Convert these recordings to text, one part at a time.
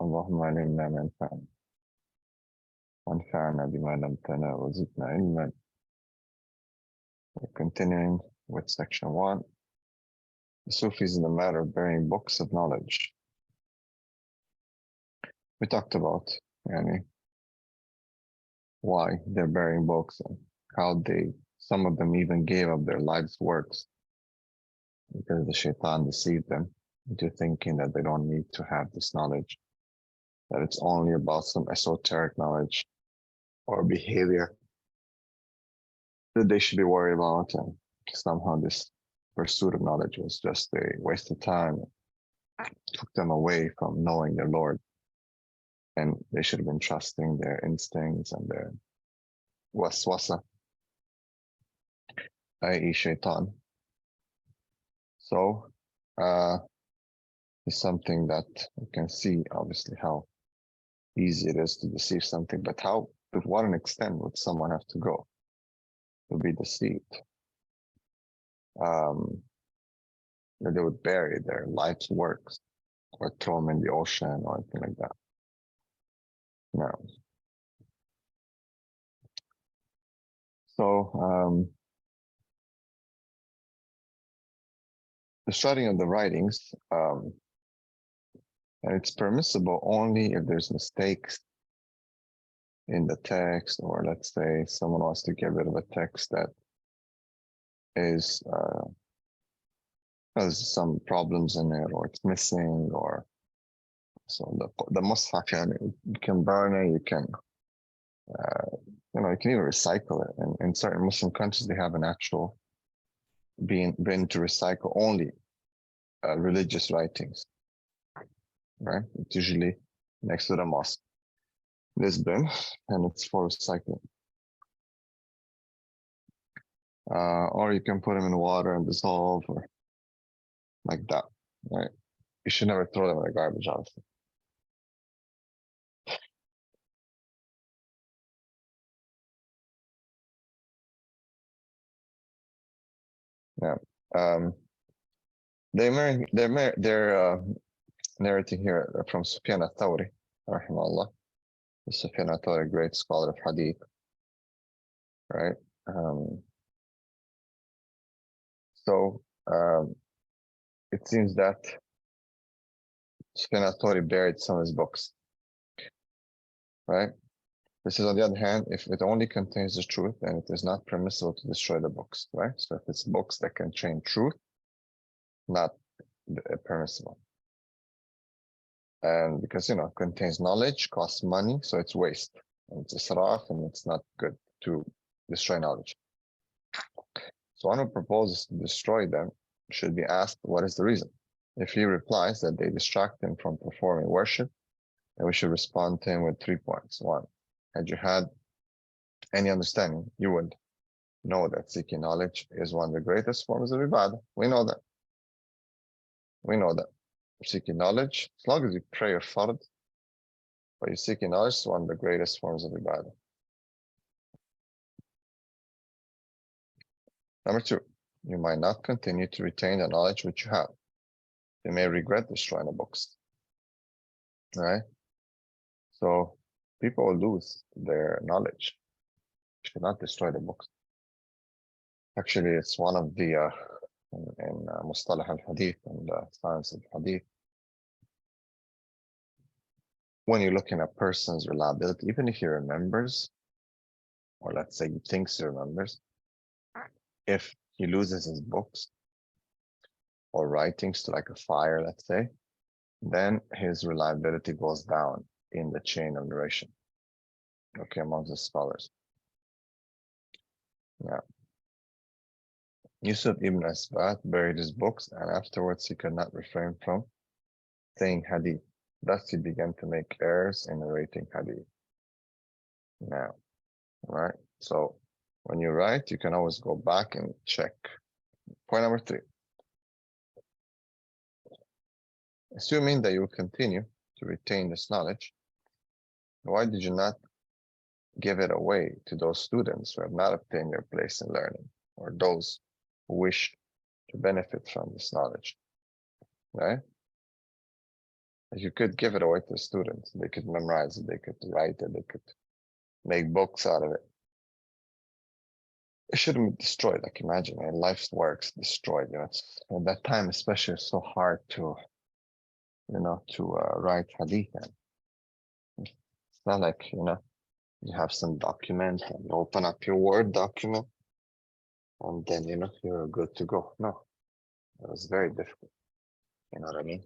اللهم علمنا ما ينفعنا وانفعنا بما علمتنا وزدنا علما. We're continuing with section 1, the Sufis in the matter of bearing books of knowledge. We talked about why they're bearing books and how some of them even gave up their life's works because the shaitan deceived them into thinking that they don't need to have this knowledge, that it's only about some esoteric knowledge or behavior that they should be worried about, and somehow this pursuit of knowledge was just a waste of time, took them away from knowing their Lord, and they should have been trusting their instincts and their waswasa, i.e. shaitan. So it's something that you can see, obviously, how easy it is to deceive something, but to what an extent would someone have to go to be deceived? That they would bury their life's works or throw them in the ocean or anything like that. No. So the studying of the writings, and it's permissible only if there's mistakes in the text, or let's say someone wants to get rid of a text that is has some problems in it, or it's missing, or so the mushaf, you can burn it, you can you can even recycle it. And in certain Muslim countries, they have an actual bin to recycle only religious writings, right? It's usually next to the mosque. This bin, and it's for recycling. Or you can put them in water and dissolve, or like that, right? You should never throw them in the garbage, obviously. Yeah. They're narrating here from Sufyan al-Thawri, rahimahullah. Sufyan al-Thawri, great scholar of hadith, right? So it seems that Sufyan al-Thawri buried some of his books, right? This is, on the other hand, if it only contains the truth, then it is not permissible to destroy the books, right? So if it's books that contain truth, not permissible. And because, it contains knowledge, costs money, so it's waste. And it's israf, and it's not good to destroy knowledge. So one who proposes to destroy them should be asked, what is the reason? If he replies that they distract him from performing worship, then we should respond to him with 3 points. 1, had you had any understanding, you would know that seeking knowledge is one of the greatest forms of ibadah. We know that. Seeking knowledge, as long as you pray your fard, but you're seeking knowledge is one of the greatest forms of ibadah. Number 2, you might not continue to retain the knowledge which you have. You may regret destroying the books. All right? So people will lose their knowledge. You should not destroy the books. Actually, it's one of the in Mustalah al-Hadith and the science of Hadith. When you're looking at a person's reliability, even if he remembers, or let's say he thinks he remembers, if he loses his books or writings to like a fire, let's say, then his reliability goes down in the chain of narration, okay, amongst the scholars. Yeah. Yusuf ibn Asbat buried his books, and afterwards he could not refrain from saying hadith. Thus he began to make errors in narrating hadith. Now, right? So when you write, you can always go back and check. Point number 3. Assuming that you will continue to retain this knowledge, why did you not give it away to those students who have not obtained their place in learning, or those who wish to benefit from this knowledge, right? You could give it away to students. They could memorize it. They could write it. They could make books out of it. It shouldn't be destroyed. Like imagine life's works destroyed. It's, at that time, especially, it's so hard to, to write hadith. And it's not like, you have some document and you open up your Word document and then, you're good to go. No, it was very difficult. You know what I mean?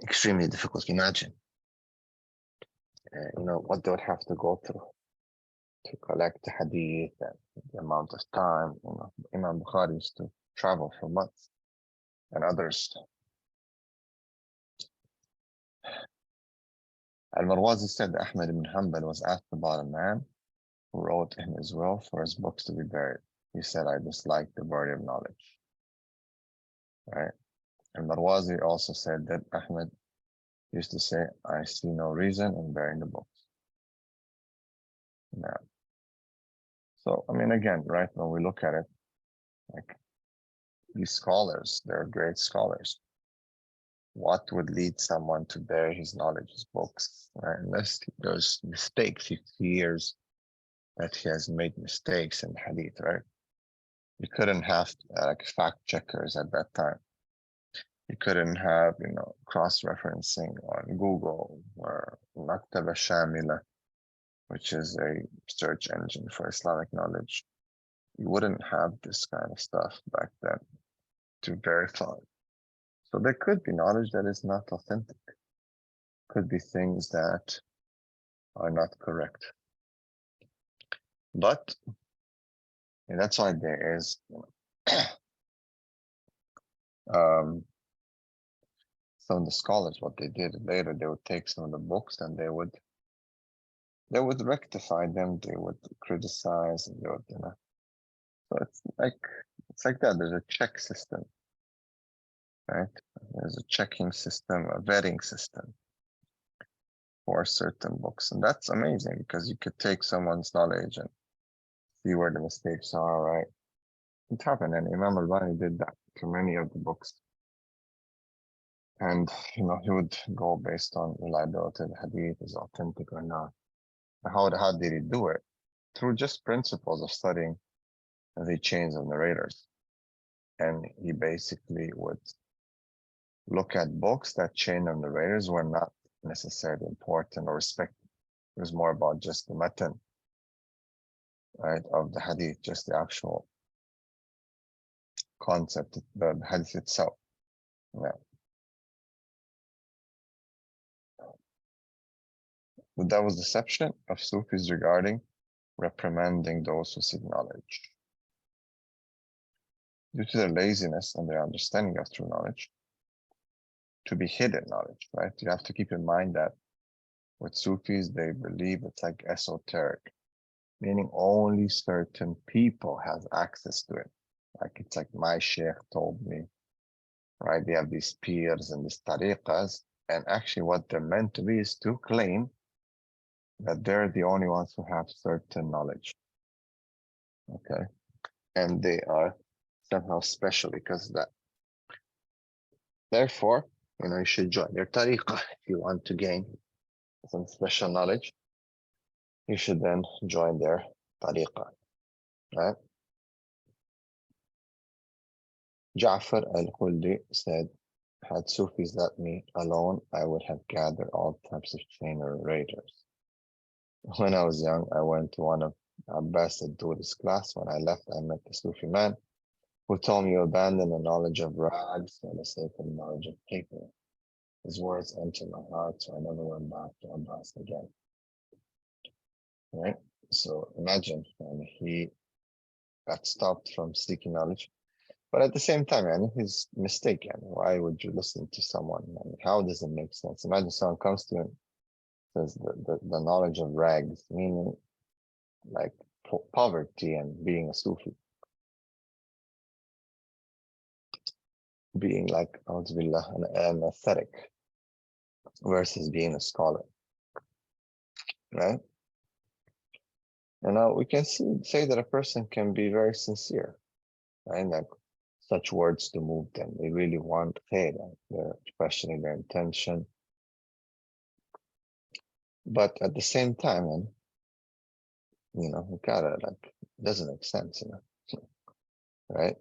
Extremely difficult. Imagine, what they would have to go through to collect the hadith and the amount of time. Imam Bukhari used to travel for months and others. Al-Marwazi said that Ahmad ibn Hanbal was asked about a man who wrote in his will for his books to be buried. He said, I dislike the burial of knowledge. Right? Al-Marwazi also said that Ahmad used to say, I see no reason in burying the books. Now, so, I mean, again, right, when we look at it, like these scholars, they're great scholars. What would lead someone to bury his knowledge, his books, right? Unless there's mistakes, he fears that he has made mistakes in hadith, right? You couldn't have like fact checkers at that time. You couldn't have, cross-referencing on Google or Maktaba Shamila, which is a search engine for Islamic knowledge. You wouldn't have this kind of stuff back then to verify. So there could be knowledge that is not authentic. Could be things that are not correct. But that's why there is some of the scholars, what they did later, they would take some of the books and they would rectify them, they would criticize, and they would, So it's like that. There's a check system, right? There's a checking system, a vetting system for certain books. And that's amazing because you could take someone's knowledge and see where the mistakes are, right? It happened, and Imam Al-Romani did that to many of the books. And, he would go based on reliability of the hadith, is authentic or not. How did he do it? Through just principles of studying the chains of narrators. And he basically would look at books that chain of narrators were not necessarily important or respected. It was more about just the matan, right, of the hadith, just the actual concept, the hadith itself. Yeah. But that was the deception of Sufis regarding reprimanding those who seek knowledge. Due to their laziness and their understanding of true knowledge, to be hidden knowledge, right? You have to keep in mind that with Sufis, they believe it's like esoteric, meaning only certain people have access to it. Like it's like my sheikh told me, right? They have these peers and these tariqas, and actually what they're meant to be is to claim that they're the only ones who have certain knowledge. Okay. And they are somehow special because of that. Therefore, you should join their tariqah if you want to gain some special knowledge. You should then join their tariqah, right? Ja'far al-Khuldi said, had Sufis let me alone, I would have gathered all types of chain narrators. When I was young, I went to one of Abbas al-Duri's class. When I left, I met the Sufi man who told me to abandon the knowledge of rags for the sake of the knowledge of paper. His words entered my heart, so I never went back to Abbas again. Right? So imagine when he got stopped from seeking knowledge. But at the same time, he's mistaken. Why would you listen to someone? How does it make sense? Imagine someone comes to him, says the knowledge of rags, meaning like poverty and being a Sufi. Being like, an ascetic versus being a scholar. Right? And now we can say that a person can be very sincere, right? Like such words to move them. They really want khair. They're questioning their intention. But at the same time, man, you gotta like, it doesn't make sense, right?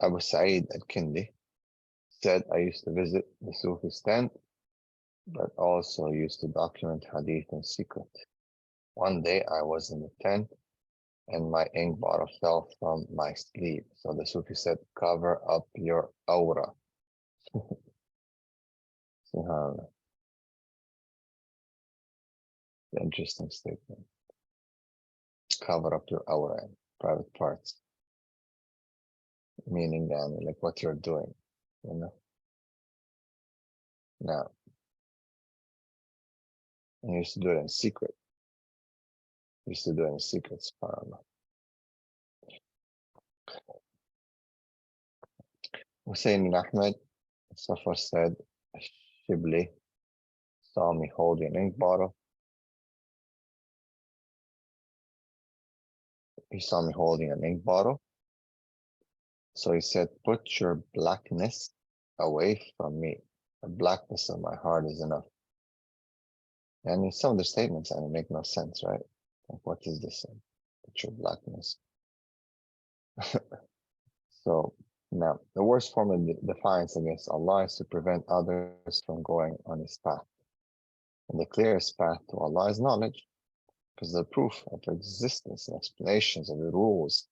Abu Sa'id al-Kindi said, I used to visit the Sufi stand, but also used to document hadith in secret. One day I was in the tent and my ink bottle fell from my sleeve. So the Sufi said, cover up your aura. Subhanallah. Interesting statement. Cover up your aura and private parts. Meaning like what you're doing, Now, and he used to do it in secret. He used to do it in secret, subhanAllah. Hussein bin Ahmed Safar said, Shibli saw me holding an ink bottle. He saw me holding an ink bottle. So he said, put your blackness away from me. The blackness of my heart is enough. And some of the statements make no sense, right? Like, what is this? Put your blackness. So now, the worst form of defiance against Allah is to prevent others from going on His path. And the clearest path to Allah is knowledge, because the proof of existence and explanations of the rules,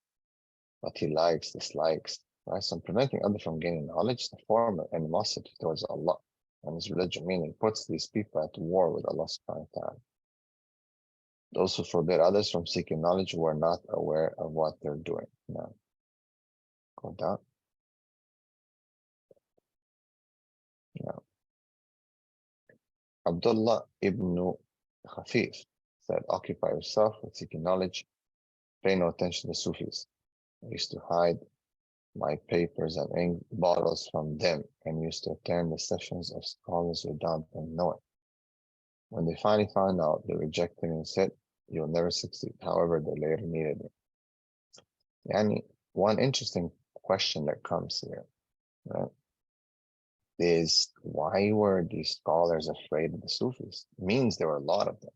what He likes, dislikes, right? So preventing others from gaining knowledge is a form of animosity towards Allah and His religion, meaning puts these people at war with Allah subhanahu wa ta'ala. Those who forbid others from seeking knowledge were not aware of what they're doing. Now, go down. Now, Abdullah ibn Khafif said, occupy yourself with seeking knowledge, pay no attention to Sufis. I used to hide my papers and ink bottles from them and used to attend the sessions of scholars without them knowing. When they finally found out, they rejected me and said, you'll never succeed. However, they later needed me. Yani, one interesting question that comes here, right, is why were these scholars afraid of the Sufis? It means there were a lot of them.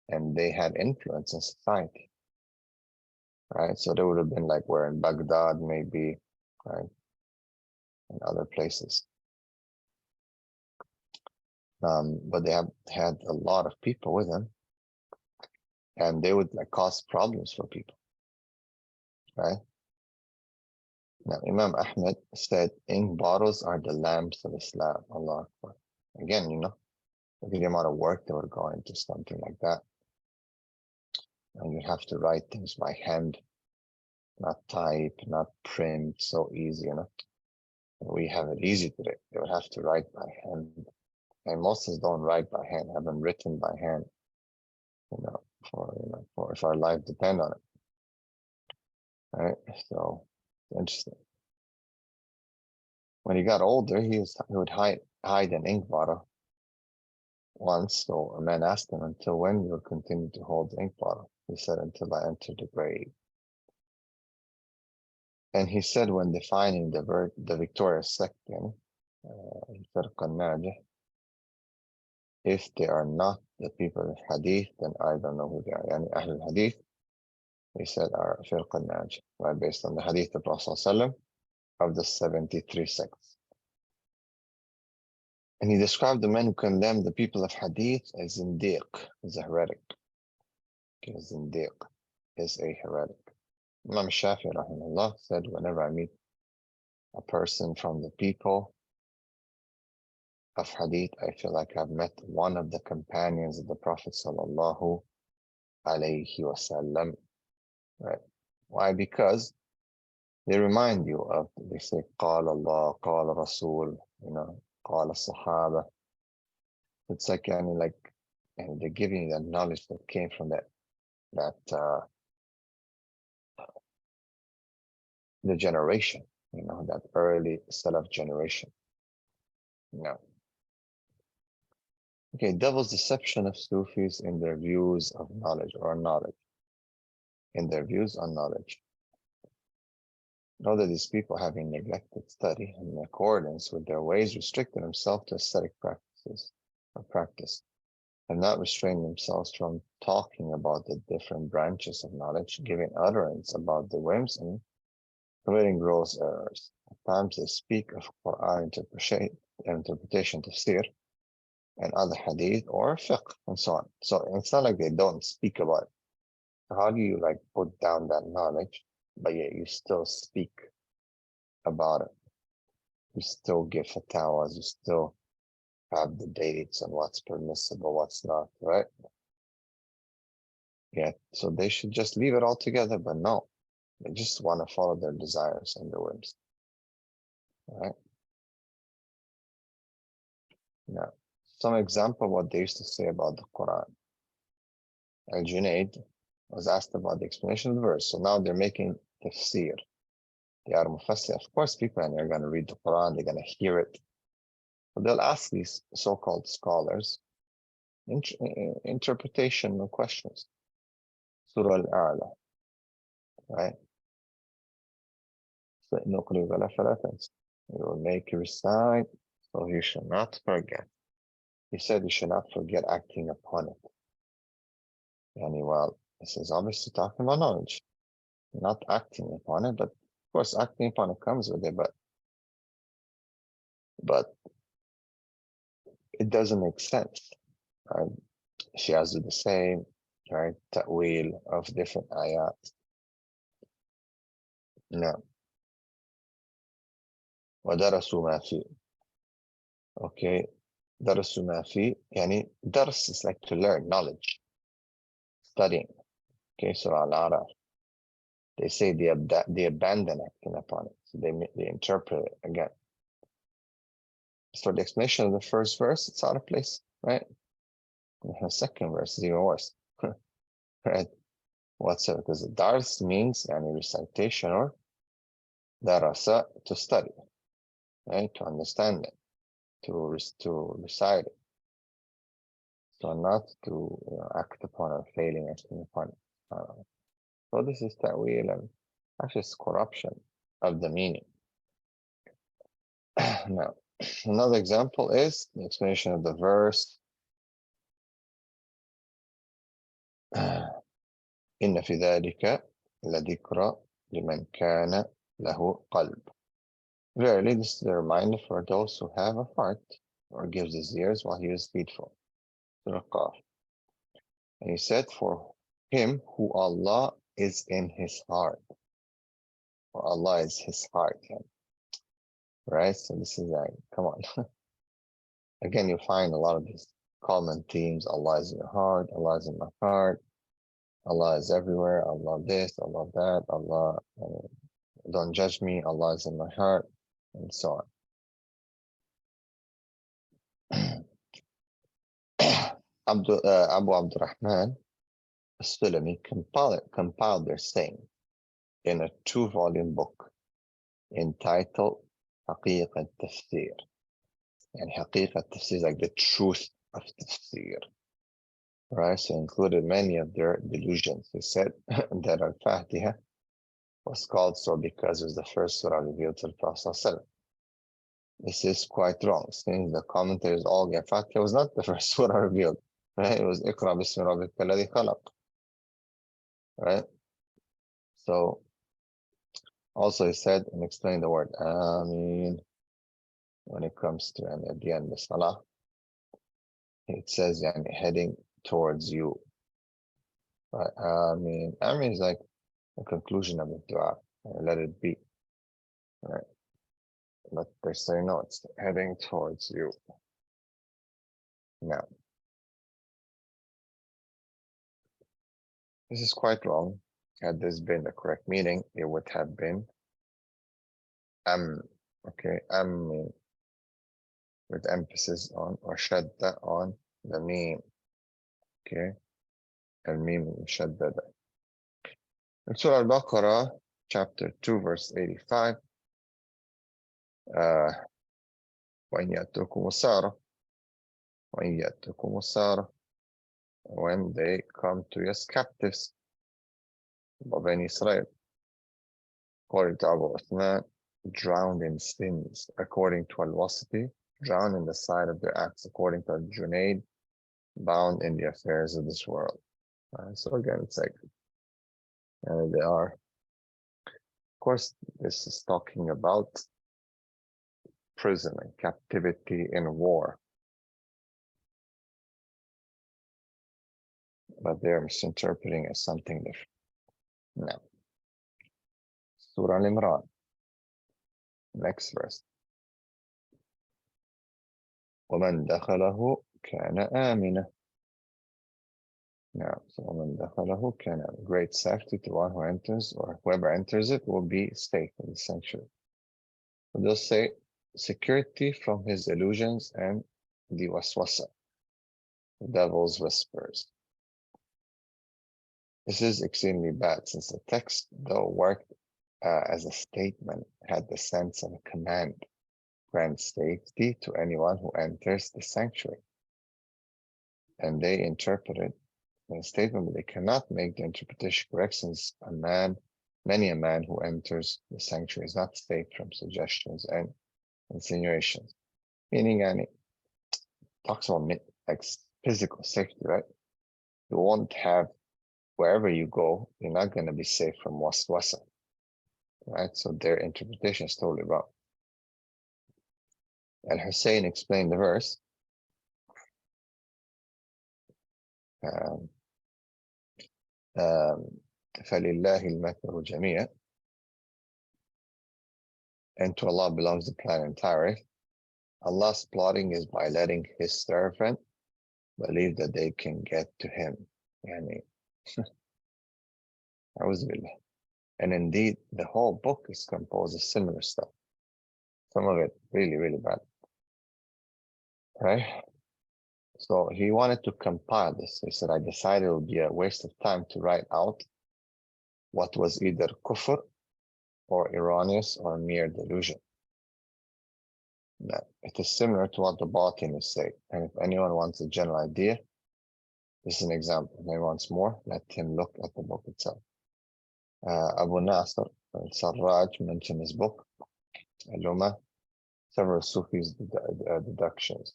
And they had influence in society. Right? So they would have been like we're in Baghdad, maybe, right? And other places. But they have had a lot of people with them. And they would like cause problems for people. Right? Now, Imam Ahmed said, ink bottles are the lamps of Islam. Allah Akbar. Again, look at the amount of work that would go into something like that. And you have to write things by hand, not type, not print, so easy, We have it easy today. They would have to write by hand. And most of us don't write by hand, haven't written by hand, for if our life depend on it. Right? So it's interesting. When he got older, he would hide an ink bottle once. So a man asked him, until when you will continue to hold the ink bottle? He said, until I enter the grave. And he said, when defining the victorious section, if they are not the people of Hadith, then I don't know who they are. Yani Ahl al-Hadith, he said, are Firq al-Najih, right? Based on the Hadith of Prophet ﷺ of the 73 sects. And he described the men who condemned the people of Hadith as Zindiq, as a heretic. Because Zindiq is a heretic. Imam Shafi'i rahimahullah said, whenever I meet a person from the people of Hadith, I feel like I've met one of the companions of the Prophet sallallahu alayhi wasallam. Right? Why? Because they remind you of, they say, Qala Allah, Qala Rasul, Qala Sahaba. It's like, and they're giving you that knowledge that came from the generation, that early Salaf generation. Okay, devil's deception of Sufis in their views of knowledge or knowledge. In their views on knowledge. Know that these people, having neglected study and in accordance with their ways, restricted themselves to ascetic practices or practice, have not restrained themselves from talking about the different branches of knowledge, giving utterance about the whims and committing gross errors. At times they speak of Quran interpretation, tafsir, and other hadith or fiqh and so on. So it's not like they don't speak about it. How do you like put down that knowledge, but yet you still speak about it? You still give fatwas, you still have debates on what's permissible, what's not, right? Yeah, so they should just leave it all together, but no, they just want to follow their desires and their whims, right? Now, some example of what they used to say about the Quran. Al-Junaid was asked about the explanation of the verse, so now they're making tafsir. They are mufassir. Of course, people are going to read the Quran, they're going to hear it. But they'll ask these so-called scholars interpretational questions. Surah Al-A'la, right? We will make you recite, so you shall not forget. He said you should not forget acting upon it. And well, this is obviously talking about knowledge, not acting upon it, but of course acting upon it comes with it, but it doesn't make sense, right? She has to do the same, right? Ta'wil of different ayat. No. وَدَرَسُوا مَا فِي. Okay. دَرَسُوا مَا فِي. يعني dars is like to learn, knowledge, studying. Okay, so Al-Araf. They say they abandon acting upon it. So they interpret it again. For the explanation of the first verse, it's out of place, right? And the second verse is even worse, right? What's it? Because dars means any recitation or darasa, to study, right? To understand it, to recite it. So not to act upon or failing acting upon it. So this is ta'wil and actually it's corruption of the meaning. Now, another example is the explanation of the verse. إن في ذلك لذكرى لمن كان له قلب. Verily, this is a reminder for those who have a heart, or gives his ears while he is heedful. And he said, for him who Allah is in his heart, or Allah is his heart, right? So this is like, come on. Again, you find a lot of these common themes. Allah is in your heart, Allah is in my heart, Allah is everywhere, Allah this, Allah that, Allah, don't judge me, Allah is in my heart, and so on. Abu Abdurrahman As-Sulami compiled their saying in a 2-volume book entitled Haqiq al-Tafsir. And Haqiq al-Tafsir is like the truth of Tafsir. Right? So included many of their delusions. They said that Al-Fatiha was called so because it was the first surah revealed to the Prophet. This is quite wrong. Since the commentators all get Fatiha was not the first surah revealed. Right? It was Iqra bismi rabbika alladhi khalaq. Right? So also he said and explained the word Ameen when it comes to and at the end of Salah. It says heading towards you. Right? Ameen is like the conclusion of the dua. Let it be. Right? But they say no, it's heading towards you. Now, this is quite wrong. Had this been the correct meaning, it would have been okay, with emphasis on or shadda on the meme. Okay, al-meme shaddada. In Surah Al-Baqarah, chapter 2, verse 85, وَإِنْ يَأْتُكُمُ السَّارَةُ وَإِنْ يَأْتُكُمُ السَّارَةُ, when they come to you as captives of Bani Israel. according to Abu Uthman, drowned in sins, according to Al-Wasiti, drowned in the sight of their acts, according to Al-Junaid, bound in the affairs of this world. So again, it's like they are. Of course, this is talking about prison and captivity in war. But they're misinterpreting as something different. Now, Surah Al-Imran, next verse. وَمَنْ دَخَلَهُ كَانَ آمِنًا. Now, so وَمَنْ دَخَلَهُ كَانَ آمِنًا. Great safety to one who enters, or whoever enters it will be safe in the sanctuary. So they'll say security from his illusions and the waswasa, the devil's whispers. This is extremely bad, since the text, though worked as a statement, had the sense of a command, grant safety to anyone who enters the sanctuary. And they interpret it in a statement, but they cannot make the interpretation correct, since many a man who enters the sanctuary is not safe from suggestions and insinuations. Meaning, and talks about like physical safety, right? You won't have, wherever you go, you're not going to be safe from waswasa, right? So their interpretation is totally wrong. And Hussein explained the verse. فَلِلَّهِ الْمَثَلُ جَمِيعًا. And to Allah belongs the plan entirely. Allah's plotting is by letting his servant believe that they can get to him. And indeed, the whole book is composed of similar stuff. Some of it really, really bad. Right? So he wanted to compile this. He said, I decided it would be a waste of time to write out what was either kufr or erroneous or mere delusion. Now, it is similar to what the Batinists say. And if anyone wants a general idea, this is an example. If anyone wants more, let him look at the book itself. Abu Nasr al-Sarraj mentioned his book, Al-Lumah, several Sufis' deductions.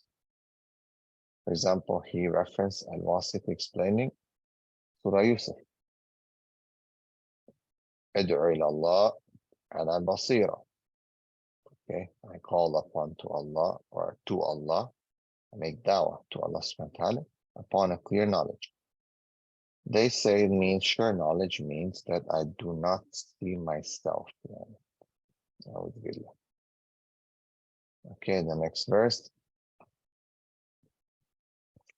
For example, he referenced Al-Wasit explaining Surah Yusuf. Ad'u ila Allah ala basira. Okay, I call upon to Allah, or to Allah, I make da'wah to Allah subhanahu wa ta'ala upon a clear knowledge. They say it means sure knowledge means that I do not see myself. Okay, the next verse.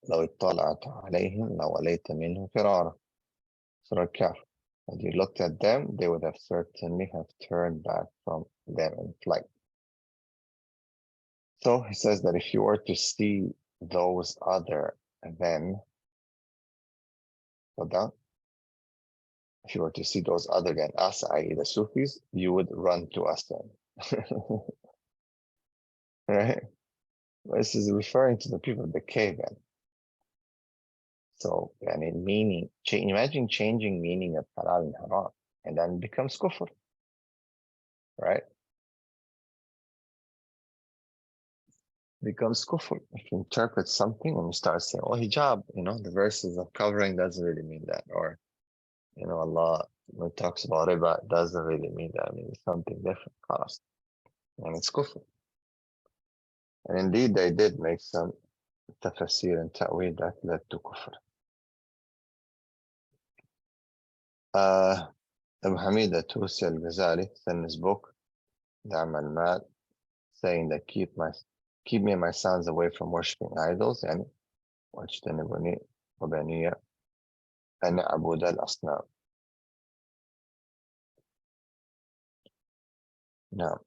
لو اطلعت عليهم لوليت منه فرارا. Surah Al-Kahf. When you looked at them, they would have certainly have turned back from them in flight. So he says that if you were to see those other than, if you were to see those other than us, i.e. the Sufis, you would run to us then. Right? This is referring to the people of the cave then. So, meaning, imagine changing meaning of halal and haram, and then it becomes kufr, right? Becomes kufr. If you interpret something and you start saying, oh, hijab, the verses of covering doesn't really mean that. Or, Allah, when it talks about riba, doesn't really mean that. I mean, it's something different, cost. And it's kufr. And indeed, they did make some tafsir and ta'wil that led to kufr. Abu Hamid Tusi al-Ghazali said in his book, Da'am al-Mal, saying that keep me and my sons away from worshipping idols, and wajtanibuni wa baniya an a'buda al-asnam. No,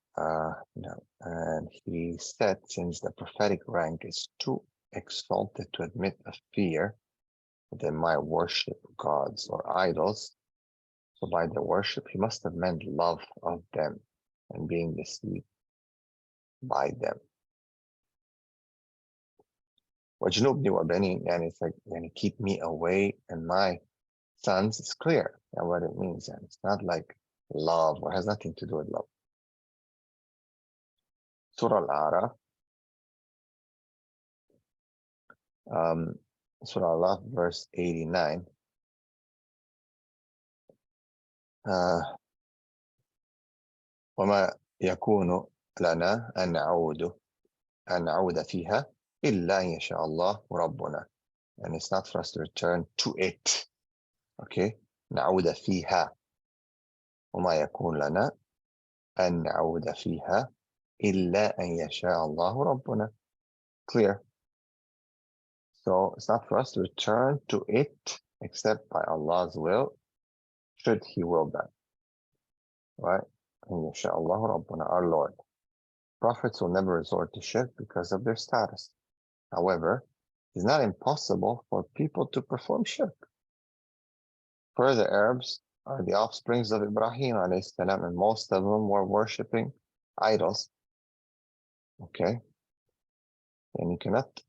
and he said, since the prophetic rank is too exalted to admit a fear that they might worship gods or idols, so by their worship, he must have meant love of them and being deceived by them. وَجْنُبْنِي وَبَنِي, and it's like, keep me away and my sons. It's clear and what it means. And it's not like love, or has nothing to do with love. Surah Al-A'raf, Surah Al-A'raf, verse 89. وما يكون لنا أن نعود فيها إلا أن يشاء الله ربنا. And it's not for us to return to it. Okay? نعود فيها. وما يكون لنا أن نعود فيها إلا أن يشاء الله ربنا. Clear? So it's not for us to return to it except by Allah's will, should He will that. Right? أن يشاء الله ربنا, our Lord. Prophets will never resort to shirk because of their status. However, it's not impossible for people to perform shirk. Further, Arabs are the offsprings of Ibrahim alayhi salam, and most of them were worshipping idols. Okay? And you cannot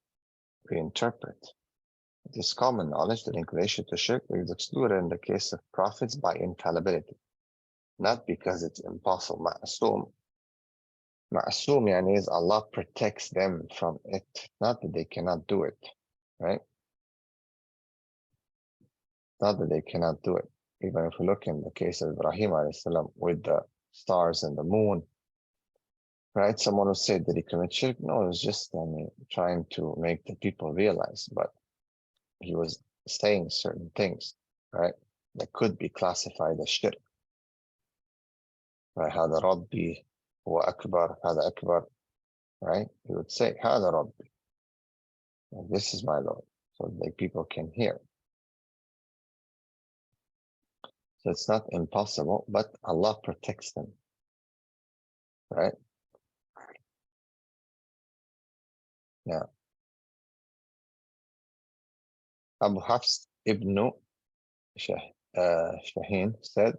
reinterpret. It is common knowledge that inclination to shirk is excluded in the case of prophets by infallibility, not because it's impossible. Ma'asum yani is Allah protects them from it, not that they cannot do it, right? Not that they cannot do it. Even if we look in the case of Ibrahim alayhi salam with the stars and the moon, right? Someone will say, did he commit shirk? No, it was just trying to make the people realize, but he was saying certain things, right? That could be classified as shirk. Right? هذا ربي هو أكبر, هذا أكبر, right? He would say, هذا ربي. And this is my Lord, so that people can hear. So it's not impossible, but Allah protects them, right? Yeah. Abu Hafs ibn Shaheen said,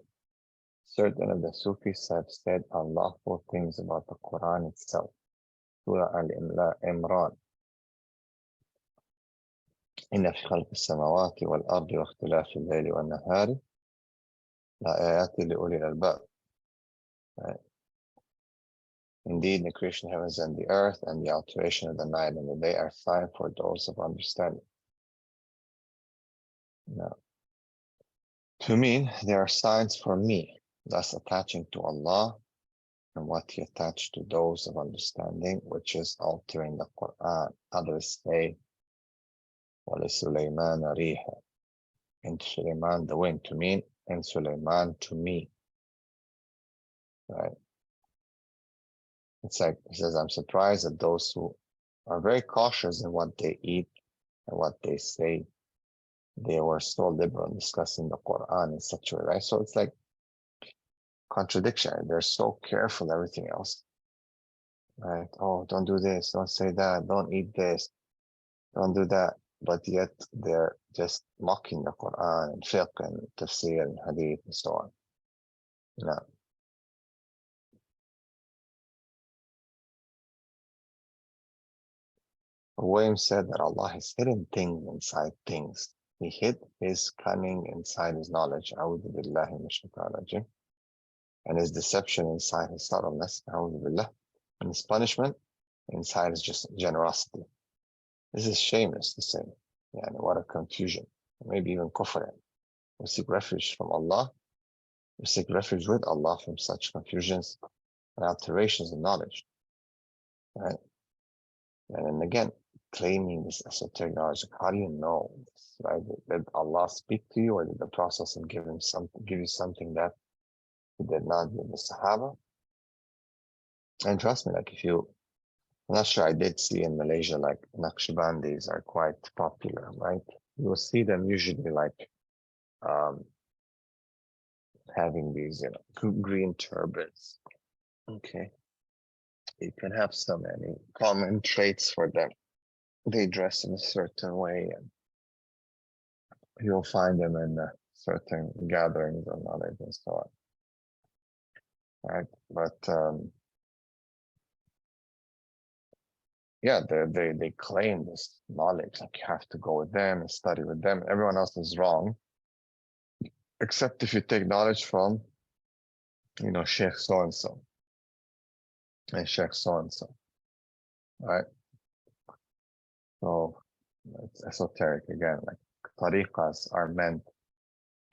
certain of the Sufis have said unlawful things about the Quran itself. Surah Al-Imran. إن في خلق السماوات والأرض واختلاف الليل والنهار لآيات لأولي الألباب. Right? Indeed, the creation of heavens and the earth and the alteration of the night and the day are signs for those of understanding. Now, to mean there are signs for me, thus attaching to Allah and what He attached to those of understanding, which is altering the Quran. Others say, وَلِسُلَيْمَانَ رِيحًا, and Suleiman the wind, to mean, and Suleiman to me. Right? It's like, he says, I'm surprised at those who are very cautious in what they eat and what they say. They were so liberal in discussing the Quran in such a way, right? So it's like contradiction. They're so careful, everything else, right? Oh, don't do this, don't say that, don't eat this, don't do that. But yet they're just mocking the Quran and fiqh and tafsir and hadith and so on. No. William said that Allah has hidden things inside things. He hid His cunning inside His knowledge, a'udhu billahi minash shaitanir rajim, and His deception inside His subtleness, a'udhu billah, and His punishment inside His just generosity. This is shameless to say. Yeah, what a confusion. Maybe even kufr. We seek refuge from Allah. We seek refuge with Allah from such confusions and alterations in knowledge. Right? And again, claiming this esoteric knowledge. How do you know this? Right? Did Allah speak to you, or did the Prophet give you something that He did not give the Sahaba? And trust me, like I'm not sure, I did see in Malaysia, like Naqshbandis are quite popular, right? You will see them usually like having these, green turbans. Okay. You can have so many common traits for them. They dress in a certain way, and you'll find them in certain gatherings or knowledge and so on. Right? But yeah, they claim this knowledge, like you have to go with them and study with them. Everyone else is wrong, except if you take knowledge from Sheikh so and so and Sheikh so and so, right? So it's esoteric again. Like tariqas are meant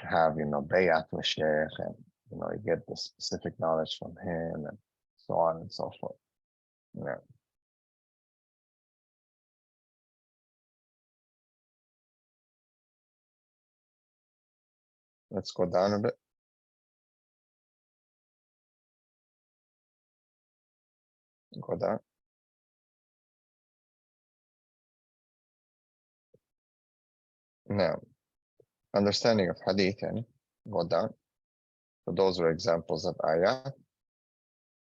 to have, bayat with Sheikh, and you get the specific knowledge from him, and so on and so forth. Yeah. Let's go down a bit. Go down. Now, understanding of hadith, and go down. So those were examples of ayat.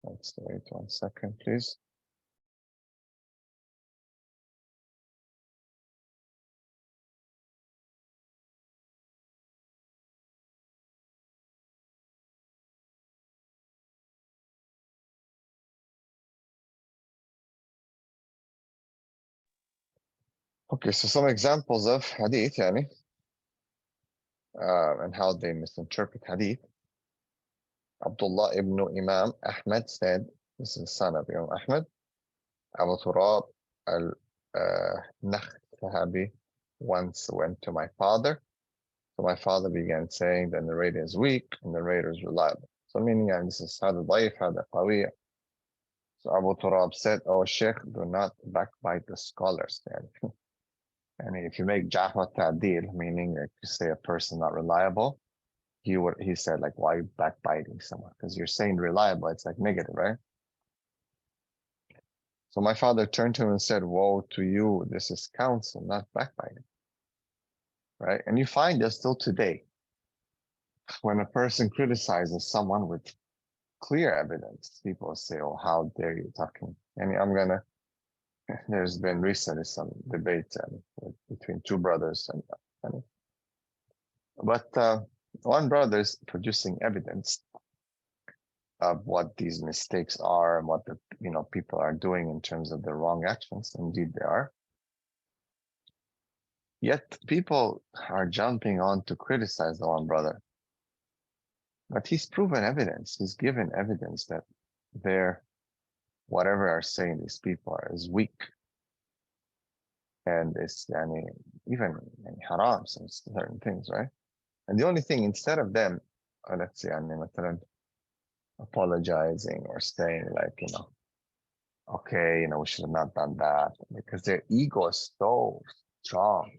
Let's wait 1 second, please. Okay, so some examples of hadith, and how they misinterpret hadith. Abdullah ibn Imam Ahmad said, this is the son of Imam Ahmad, Abu Turab al-Nakh once went to my father. So my father began saying the narrator is weak and the narrator is reliable. So meaning, and this is هذا ضعيف هذا قوي. So Abu Turab said, oh Sheikh, do not backbite the scholars. And if you make Jahwa Ta'dil, meaning if you say a person not reliable, he said, like, why are you backbiting someone? Because you're saying reliable, it's like negative, right? So my father turned to him and said, woe to you, this is counsel, not backbiting. Right? And you find this still today. When a person criticizes someone with clear evidence, people say, oh, how dare you talking? And there's been recently some debate between two brothers. But one brother is producing evidence of what these mistakes are and what the people are doing in terms of their wrong actions. Indeed, they are. Yet people are jumping on to criticize the one brother. But he's proven evidence. He's given evidence that whatever are saying these people is weak. And it's even haram, some certain things, right? And the only thing, instead of them, let's say, apologizing or saying like, okay, we should have not done that, because their ego is so strong.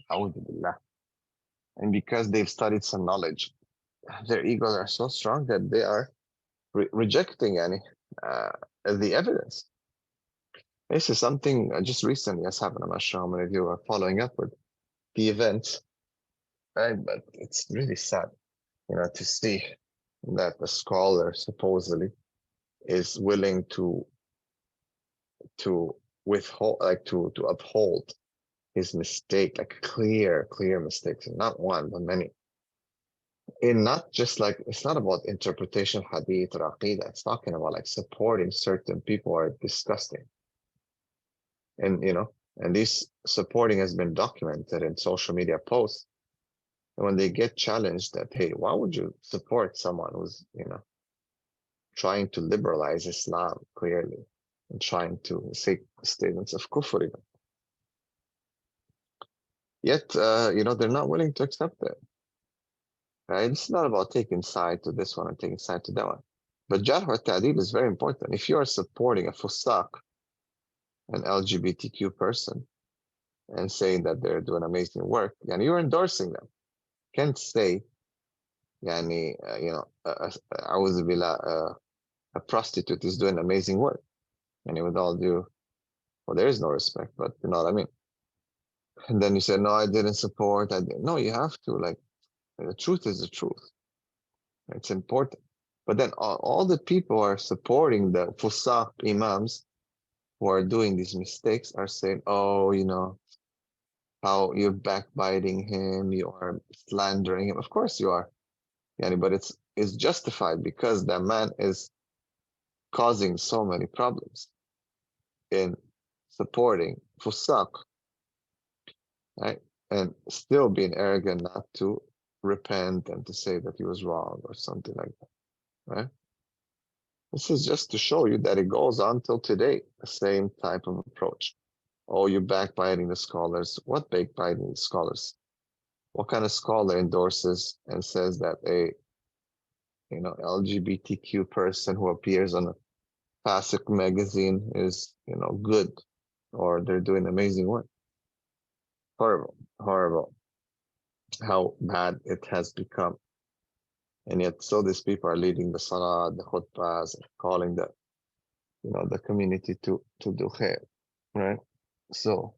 And because they've studied some knowledge, their egos are so strong that they are rejecting the evidence. This is something just recently has happened. I'm not sure how many of you are following up with the events, right? But it's really sad, to see that the scholar supposedly is willing to withhold, like to uphold his mistake, like clear mistakes, and not one, but many. And not just like, it's not about interpretation, hadith or aqidah. It's talking about like supporting certain people who are disgusting. And, and this supporting has been documented in social media posts. And when they get challenged that, hey, why would you support someone who's, trying to liberalize Islam clearly and trying to say statements of kufr even? Yet, they're not willing to accept it. Right? It's not about taking side to this one and taking side to that one. But jarh wa ta'dil is very important. If you are supporting a fusaq, an LGBTQ person, and saying that they're doing amazing work, and you're endorsing them, can't say, a prostitute is doing amazing work. And with all due, well, there is no respect, but you know what I mean? And then you say, no, I didn't support. No, you have to, like, the truth is the truth. It's important. But then all the people who are supporting the fusaq imams who are doing these mistakes are saying, oh, how you're backbiting him, you are slandering him. Of course you are. But it's justified because that man is causing so many problems in supporting fusaq, right? And still being arrogant not to repent and to say that he was wrong or something like that, right? This is just to show you that it goes on till today, the same type of approach. Oh, you're backbiting the scholars. What backbiting the scholars? What kind of scholar endorses and says that a LGBTQ person who appears on a Passcode magazine is good, or they're doing amazing work? Horrible, horrible. How bad it has become. And yet, so these people are leading the salah, the khutbahs, calling the community to do khair, right? So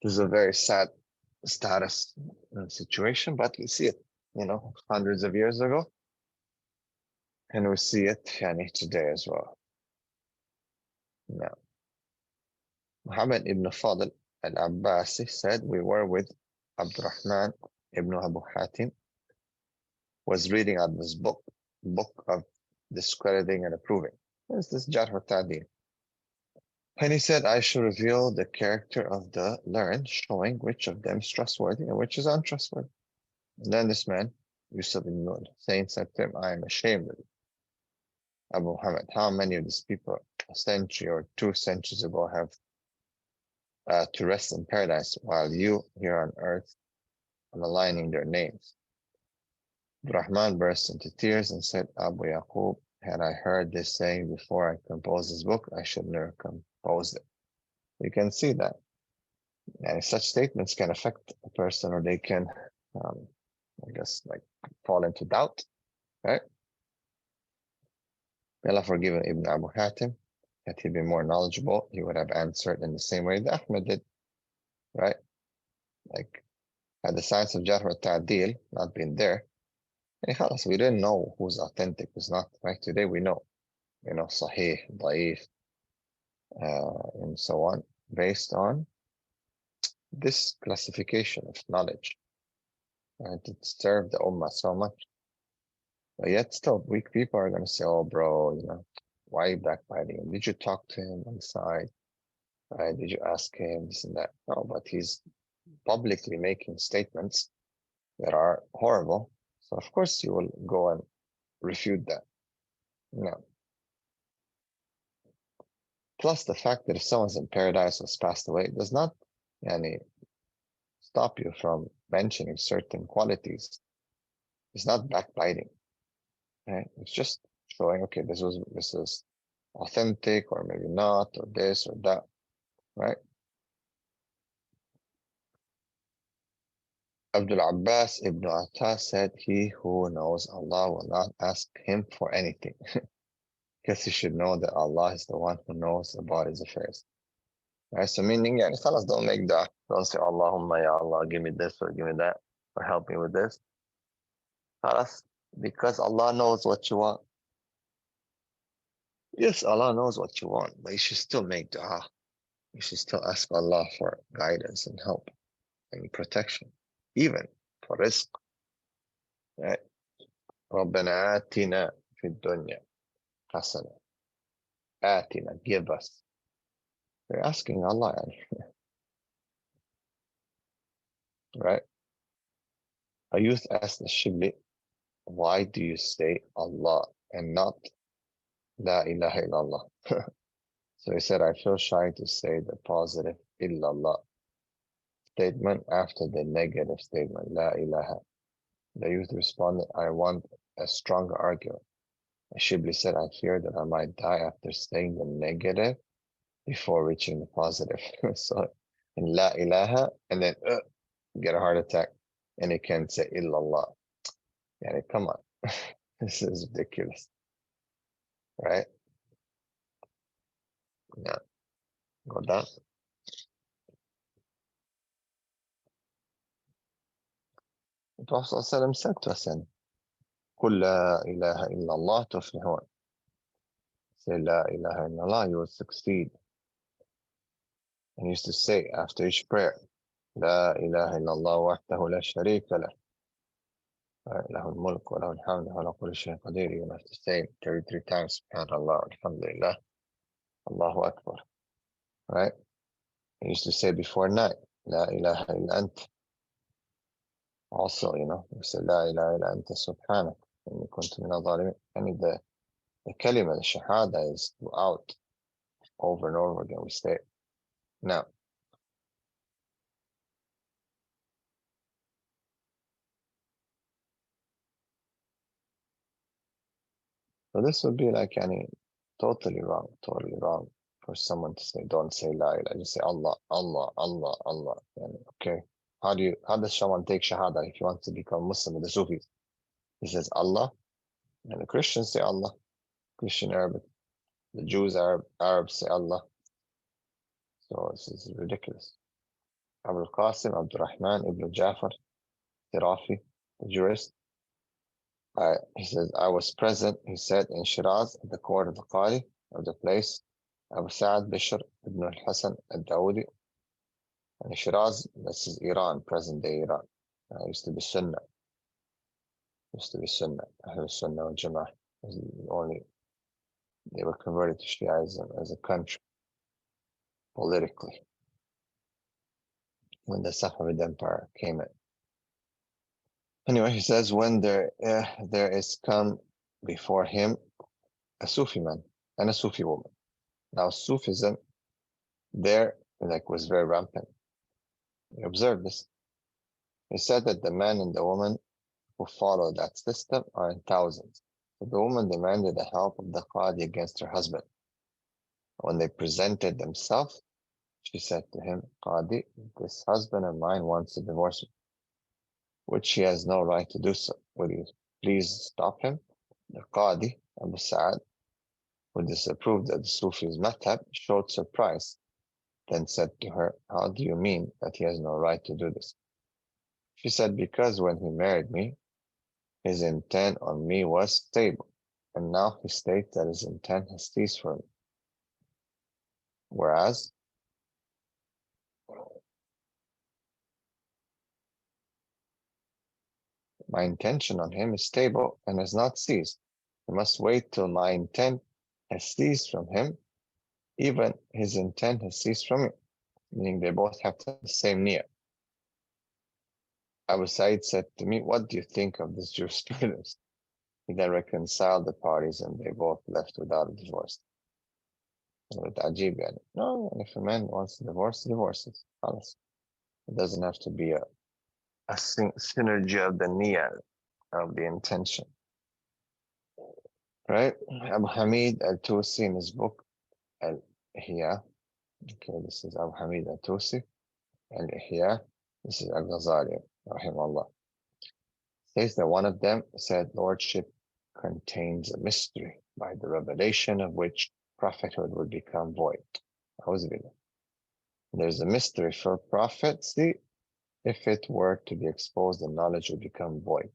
this is a very sad status and situation, but we see it, hundreds of years ago, and we see it today as well. Now, Muhammad ibn Fadl al-Abbasi said, we were with Abdurrahman ibn Abu Hatim, was reading out this book of discrediting and approving. It's this Jarh al-Ta'dil. And he said, I should reveal the character of the learned, showing which of them is trustworthy and which is untrustworthy. And then this man, Yusuf ibn Nun, said to him, I am ashamed of you, Abu Muhammad. How many of these people a century or 2 centuries ago have to rest in paradise, while you here on earth are aligning their names? Rahman burst into tears and said, Abu Yaqub, had I heard this saying before I composed this book, I should never compose it. You can see that. And such statements can affect a person, or they can, fall into doubt, right? May Allah forgive Ibn Abu Hatim. Had he been more knowledgeable, he would have answered in the same way that Ahmed did, right? Like, had the science of Jarh al-Ta'dil not been there, we didn't know who's authentic, who's not, right? Today we know, Sahih, Da'if, and so on, based on this classification of knowledge. And it served the Ummah so much. But yet still, weak people are going to say, oh, bro, why are you backbiting him? Did you talk to him on the side? Right? Did you ask him this and that? No, but he's publicly making statements that are horrible. So of course you will go and refute that. No. Plus the fact that if someone's in paradise or has passed away, it does not stop you from mentioning certain qualities. It's not backbiting. Right? It's just showing, okay, this is authentic, or maybe not, or this or that, right? Abdul Abbas ibn Atta said, he who knows Allah will not ask him for anything. Because he should know that Allah is the one who knows about his affairs. Right? So meaning, khalas, don't make dua. Don't say, Allahumma ya Allah, give me this or give me that, or help me with this. Khalas, because Allah knows what you want. Yes, Allah knows what you want, but you should still make dua. You should still ask Allah for guidance and help and protection, even for rizq. Right? رَبَّنَا آتِنَا فِي الدُّنْيَا حَسَنَةً. آتِنَا, give us. They're asking Allah, right? A youth asked the Shibli, why do you say Allah and not La ilaha illallah? So he said, I feel shy to say the positive illallah statement after the negative statement, La ilaha. The youth responded, I want a stronger argument. Shibli said, I fear that I might die after saying the negative before reaching the positive. So in La ilaha, and then get a heart attack, and he can't say illallah. Come on. This is ridiculous. Right? Yeah. Go down. The Prophet ﷺ said to us, قُلْ لَا إِلَهَ إِلَّا اللَّهُ تُفْلِحُونَ. Say La ilaha illallah, you will succeed. And he used to say after each prayer, La ilaha illallah wahdahu la sharika lah. له الملك وله الحمد وله كل شيء قدير. You have to say 33 times, SubhanAllah, Alhamdulillah, Allahu Akbar. Right? He used to say before night, La ilaha illa ant. Also, we say La ilaha illa anta subhanak. إني كنت من الظالمين. And the kalima, the shahada, is throughout, over and over again. We say it. Now, so this would be like any totally wrong for someone to say, don't say la ilaha, just say Allah, Allah, Allah, Allah. And okay, how does someone take shahada if he wants to become Muslim with the Sufis? He says Allah, and the Christians say Allah, Christian Arabic. The Jews, Arabs say Allah. So this is ridiculous. Abu Qasim, Abdul Rahman, Ibn Jafar, Tirafi, the jurist. He says, I was present, he said, in Shiraz at the court of the Qadi of the place. Abu Sa'ad Bishr ibn al-Hasan al-Dawoodi. And Shiraz, this is Iran, present day Iran. Used to be Sunnah. Ahlul Sunnah wal Jama'ah. Only they were converted to Shiaism as a country, politically, when the Safavid Empire came in. Anyway, he says, when there is come before him a Sufi man and a Sufi woman. Now, Sufism there was very rampant. We observed this. He said that the man and the woman who follow that system are in thousands. So the woman demanded the help of the Qadi against her husband. When they presented themselves, she said to him, Qadi, this husband of mine wants to divorce me, which he has no right to do so. Will you please stop him? The Qadi, Abu Sa'ad, who disapproved of the Sufi's madhab, showed surprise, then said to her, how do you mean that he has no right to do this? She said, because when he married me, his intent on me was stable, and now he states that his intent has ceased from me. Whereas, my intention on him is stable and has not ceased. He must wait till my intent has ceased from him. Even his intent has ceased from me, meaning they both have the same niyyah. Abu Sa'id said to me, what do you think of this jurisprudence? He then reconciled the parties and they both left without a divorce. With Ajib, no, and if a man wants to divorce, he divorces. Honest. It doesn't have to be a synergy of the niyyah, of the intention. Right? Abu Hamid Al-Tusi in his book, Al-Ihya. Okay, this is Abu Hamid Al-Tusi. Al-Ihya. This is Al-Ghazali, rahimahullah. Says that one of them said, Lordship contains a mystery, by the revelation of which prophethood would become void. There's a mystery for prophecy. If it were to be exposed, the knowledge would become void.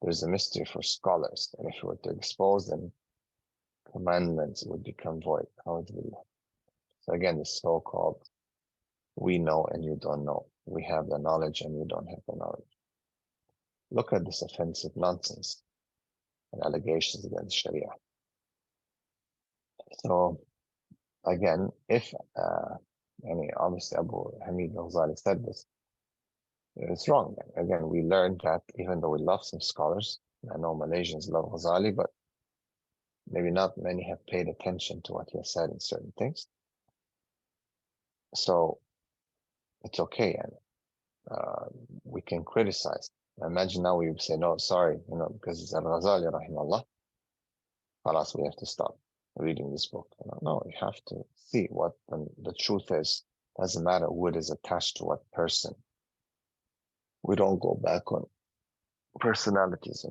There's a mystery for scholars, and if it were to expose them, commandments would become void. So again, the so-called we know and you don't know. We have the knowledge and you don't have the knowledge. Look at this offensive nonsense and allegations against Sharia. So again, if obviously Abu Hamid al-Ghazali said this, it's wrong. Again, we learned that even though we love some scholars, I know Malaysians love Ghazali, but maybe not many have paid attention to what he has said in certain things. So it's okay, and we can criticize. Imagine now we would say, no, sorry, because it's Al-Ghazali, rahimahullah, alas, we have to stop reading this book. No, you have to see what the truth is. Doesn't matter what is attached to what person. We don't go back on personalities,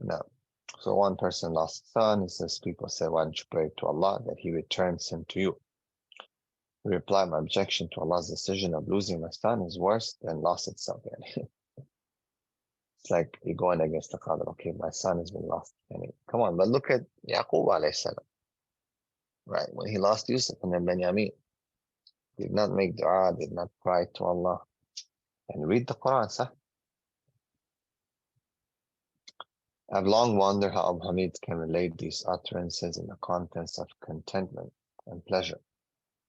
No. So one person lost a son. He says, people say, why don't you pray to Allah that he returns him to you? He replied, my objection to Allah's decision of losing my son is worse than loss itself. It's like you're going against the Qadr. Okay, my son has been lost. Come on, but look at Yaqub alayhi salam. Right, when he lost Yusuf and then Benjamin, did not make dua, did not cry to Allah. And read the Quran, sir. I've long wondered how Abu Hamid can relate these utterances in the contents of contentment and pleasure.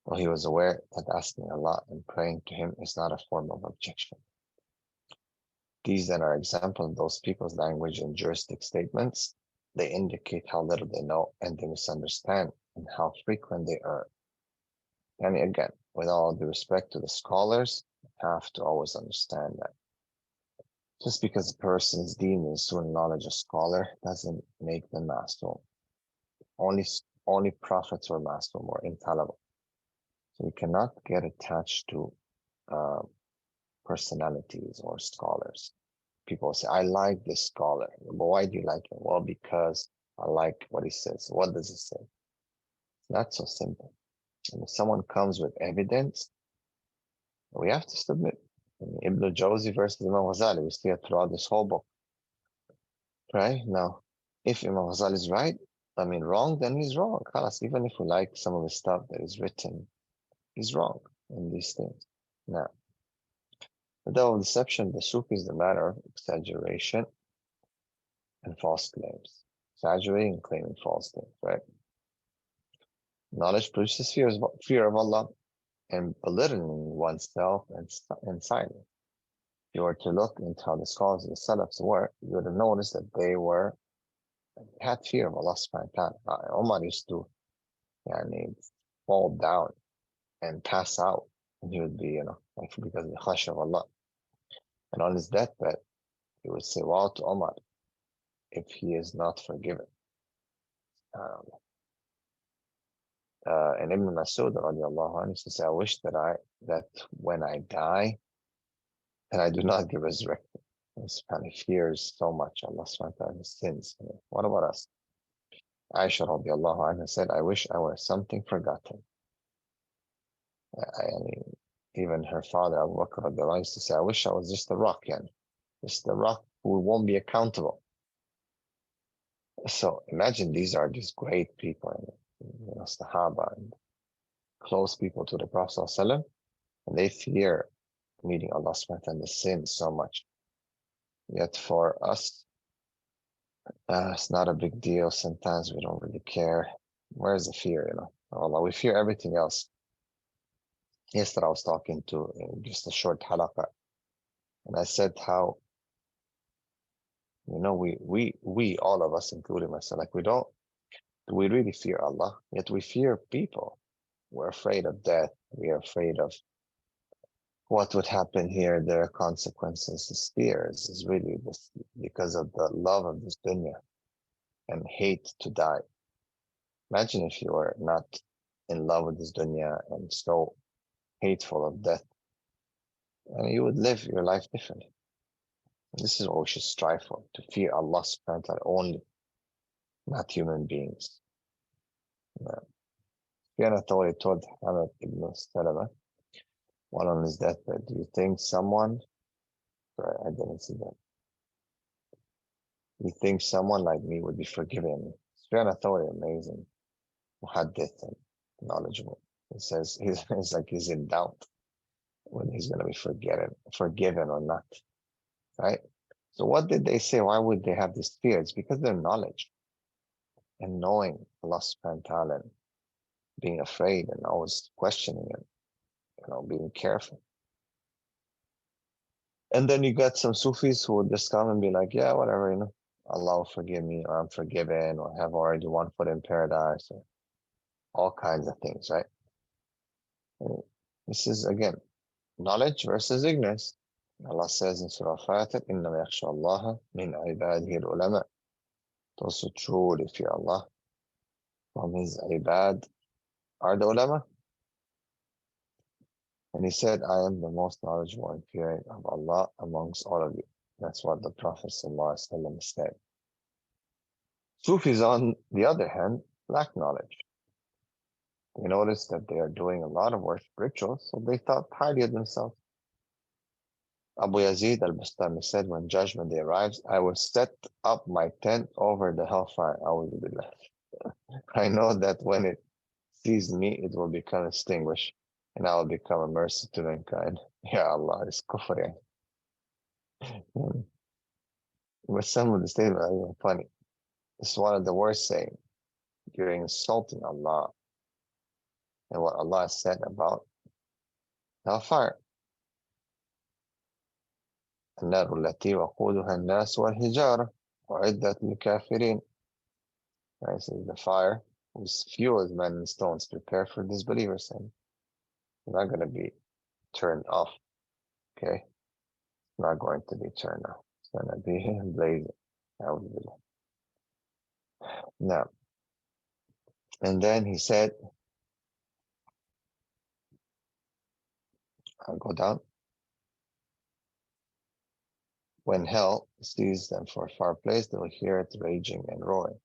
Well, he was aware that asking Allah and praying to Him is not a form of objection. These then are examples of those people's language and juristic statements. They indicate how little they know and they misunderstand and how frequent they are. And again, with all due respect to the scholars, you have to always understand that just because a person is deemed in certain knowledge a scholar doesn't make them master. Only prophets were master, more infallible. So we cannot get attached to personalities or scholars. People say, I like this scholar. But why do you like him? Well, because I like what he says. What does he say? It's not so simple. And if someone comes with evidence, we have to submit. Ibn Al-Jawzi versus Imam Ghazali, we see it throughout this whole book. Right? Now, if Imam Ghazali is right, wrong, then he's wrong. Even if we like some of the stuff that is written, he's wrong in these things. Now, the devil of deception, the Sufi, is the matter of exaggeration and false claims. Exaggerating and claiming false things, right? Knowledge produces fear of Allah and belittling oneself and silence. If you were to look into how the scholars of the Salafs were, you would have noticed that they had fear of Allah subhanahu wa ta'ala. Umar used to fall down and pass out, and he would be, because of the khash of Allah. And on his deathbed, he would say, "Wow to Umar, if he is not forgiven." And Ibn Masud radiallahu anhu used to say, "I wish that when I die, that I do not get resurrected." This kind of fears so much Allah subhanahu wa ta'ala, his sins. What about us? Aisha radiallahu anha said, "I wish I were something forgotten." Even her father, Abu Bakr radiallahu anhu, used to say, "I wish I was just a rock, just a rock who won't be accountable." So imagine these are these great people, Sahaba and close people to the Prophet ﷺ, and they fear meeting Allah subhanahu wa ta'ala and the sin so much. Yet for us, it's not a big deal. Sometimes we don't really care. Where's the fear, Allah, we fear everything else. Yesterday I was talking to just a short halaqah, and I said how, we all of us, including myself, we really fear Allah, yet we fear people. We're afraid of death. We are afraid of what would happen here. There are consequences. This fear is really this because of the love of this dunya and hate to die. Imagine if you were not in love with this dunya and so hateful of death, and you would live your life differently. This is what we should strive for, to fear Allah subhanahu wa ta'ala only, not human beings. Sufyan al-Thawri told Hamad ibn Salama, one on his deathbed, "Do you think someone," sorry, I didn't see that. "You think someone like me would be forgiven?" Sufyan al-Thawri, amazing, muhaddith and knowledgeable. He says it's like he's in doubt when he's going to be forgiven or not, right? So what did they say? Why would they have this fear? It's because of their knowledge and knowing Allah subhanahu wa ta'ala and being afraid and always questioning it, being careful. And then you got some Sufis who would just come and be like, "Yeah, whatever, Allah will forgive me, or I'm forgiven, or have already one foot in paradise," or all kinds of things, right? And this is, again, knowledge versus ignorance. Allah says in Surah Fatir, "Innama yakhsha Allah min ibadihi al-ulama." Those who truly fear Allah from his ibad are the ulama. And he said, "I am the most knowledgeable and fearing of Allah amongst all of you." That's what the Prophet ﷺ said. Sufis, on the other hand, lack knowledge. They noticed that they are doing a lot of worship rituals, so they thought highly of themselves. Abu Yazid al-Bastami said, "When judgment day arrives, I will set up my tent over the hellfire. I know that when it sees me, it will become extinguished, and I will become a mercy to mankind." Ya Allah, it's kufr. But some of the statements are even funny. It's one of the worst saying. You're insulting Allah. and what Allah said about hellfire. النار التي وقودها الناس والحجارة أعدت للكافرين. Right, so the fire whose fuel is men and stones, prepare for disbelievers, and they're not going to be turned off. Okay, it's not going to be turned off. It's going to be blazing. Now, and then he said, I'll go down. When hell sees them for a far place, they will hear it raging and roaring.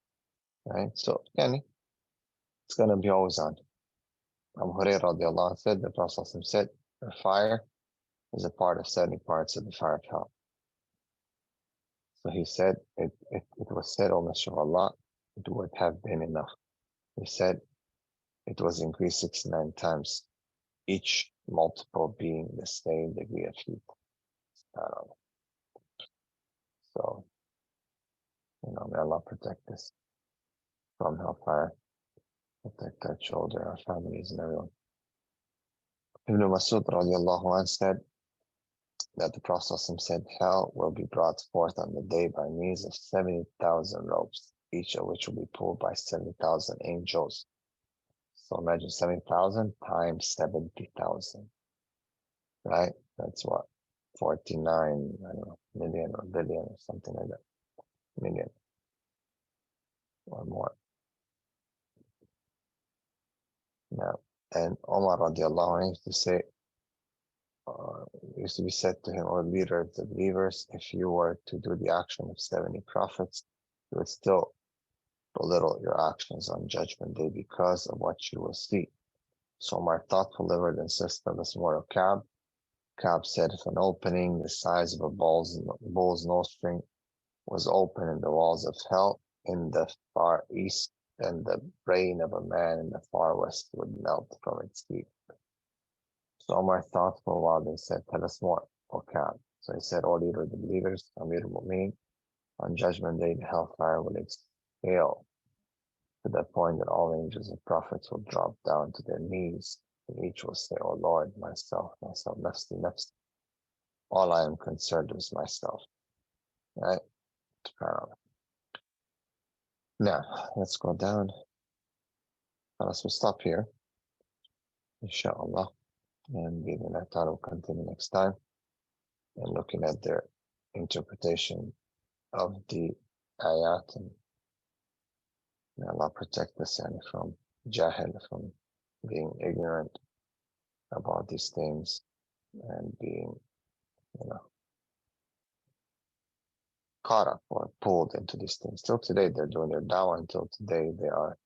Right? So, again, it's going to be always on. Abu Hurairah radiallahu anhu said, the Prophet said, the fire is a part of 70 parts of the fire of hell. So he said, it was said, O Messenger of Allah, it would have been enough. He said, it was increased 69 times, each multiple being the same degree of heat. So, may Allah protect us from hellfire, protect our children, our families, and everyone. Ibn Masud radiallahu anhu said that the Prophet said, hell will be brought forth on the day by means of 70,000 ropes, each of which will be pulled by 70,000 angels. So imagine 70,000 times 70,000, right? That's what, 49, million or billion or something like that. Million or more. Now, and Omar radiallahu anhu used to say, used to be said to him, O leader of the believers, if you were to do the action of 70 prophets, you would still belittle your actions on Judgment Day because of what you will see. So my thoughtful liver insisted on this word of Ka'b. Ka'b said, if an opening the size of a bull's nostril was open in the walls of hell in the far east, then the brain of a man in the far west would melt from its heat. So Omar thought for a while, they said, tell us more, O Ka'b. So he said, O leader of the believers, Amir al-Mu'mineen, on Judgment Day, the hellfire will exhale to the point that all angels and prophets will drop down to their knees, and each will say, O Lord, myself, nafsi, nafsi. All I am concerned is myself. Right? Now, let's go down. Let's stop here, inshallah. And given that thought, we'll continue next time and looking at their interpretation of the ayat, and may Allah protect us from jahil, from being ignorant about these things and being, caught up or pulled into these things. Till today, they're doing their dawah. Until today, they are,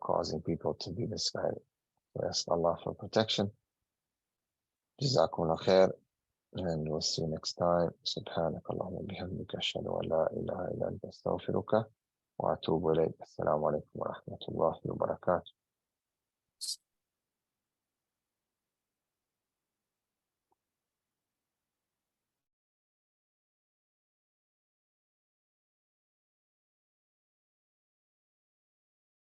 causing people to be misguided. So ask Allah for protection. Jazakumullah khair. And we'll see you next time. سبحانك اللهم وبحمدك أشهد أن لا إله إلا أنت أستغفرك وأتوب إليك. السلام عليكم ورحمة الله وبركاته.